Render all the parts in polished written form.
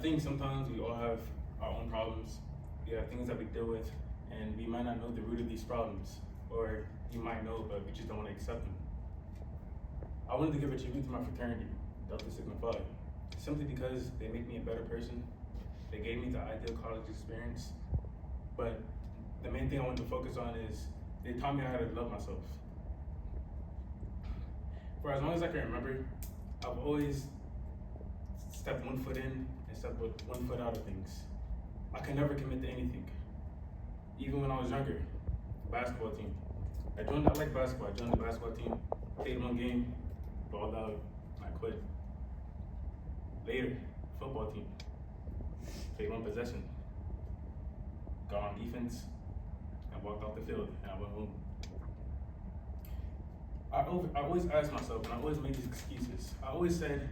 think sometimes we all have our own problems. We have things that we deal with, and we might not know the root of these problems, or you might know, but we just don't want to accept them. I wanted to give a tribute to my fraternity, Deltasig, simply because they make me a better person. They gave me the ideal college experience, but the main thing I wanted to focus on is they taught me how to love myself. For as long as I can remember, I've always stepped one foot in and stepped with one foot out of things. I could never commit to anything. Even when I was younger, basketball team. I liked basketball. I joined the basketball team, played one game, balled out, I quit. Later, football team, played one possession, got on defense, and walked off the field, and I went home. I always asked myself, and I always made these excuses. I always said,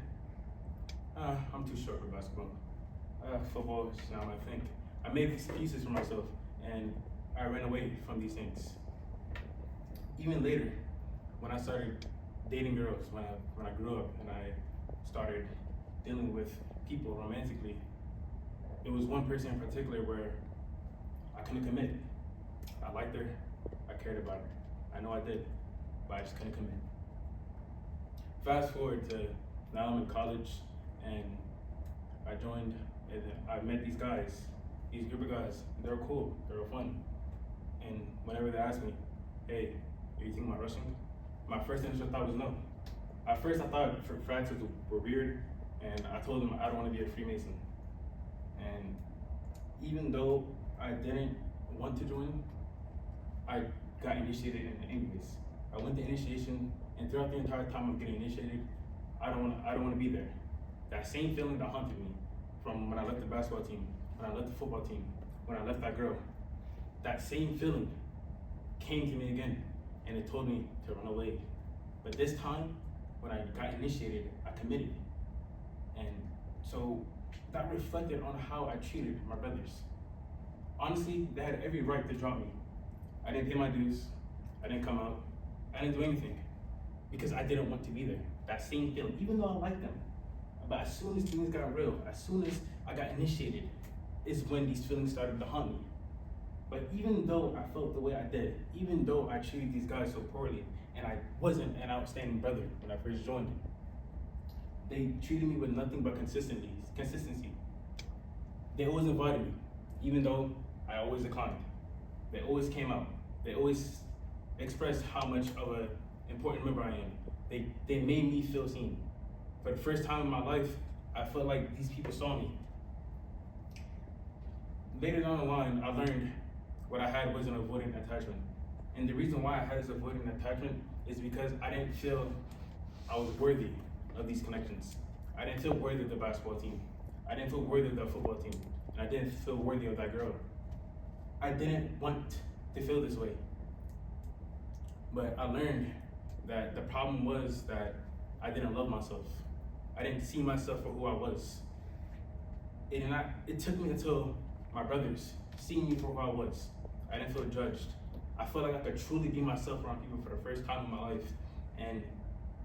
I'm too short for basketball. Football is not my thing. I made excuses for myself, and I ran away from these things. Even later, when I started dating girls, when I grew up and I started dealing with people romantically, it was one person in particular where I couldn't commit. I liked her, I cared about her. I know I did, but I just couldn't commit. Fast forward to now I'm in college, and I joined, and I met these guys, these group of guys. They were cool, they were fun. And whenever they asked me, hey, are you thinking about rushing? My first initial thought was no. At first I thought frats were weird, and I told them I don't want to be a Freemason. And even though I didn't want to join, I got initiated in it anyways. I went to initiation, and throughout the entire time of getting initiated, I don't want to be there. That same feeling that haunted me from when I left the basketball team, when I left the football team, when I left that girl, that same feeling came to me again, and it told me to run away. But this time, when I got initiated, I committed. And so that reflected on how I treated my brothers. Honestly, they had every right to drop me. I didn't pay my dues, I didn't come out, I didn't do anything, because I didn't want to be there. That same feeling, even though I liked them. But as soon as things got real, as soon as I got initiated, is when these feelings started to haunt me. But even though I felt the way I did, even though I treated these guys so poorly, and I wasn't an outstanding brother when I first joined, they treated me with nothing but consistency. They always invited me, even though I always declined. They always came out. They always expressed how much of an important member I am. They made me feel seen. For the first time in my life, I felt like these people saw me. Later down the line, I learned what I had was an avoidant attachment. And the reason why I had this avoidant attachment is because I didn't feel I was worthy of these connections. I didn't feel worthy of the basketball team. I didn't feel worthy of the football team. And I didn't feel worthy of that girl. I didn't want to feel this way. But I learned that the problem was that I didn't love myself. I didn't see myself for who I was. It took me until my brothers seeing me for who I was. I didn't feel judged. I felt like I could truly be myself around people for the first time in my life. And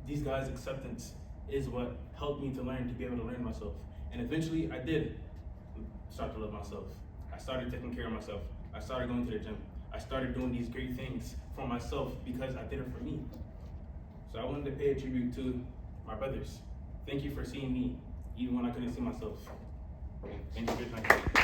these guys' acceptance is what helped me to learn to be able to learn myself. And eventually I did start to love myself. I started taking care of myself. I started going to the gym. I started doing these great things for myself because I did it for me. So I wanted to pay a tribute to my brothers. Thank you for seeing me, even when I couldn't see myself. Thank you for your time.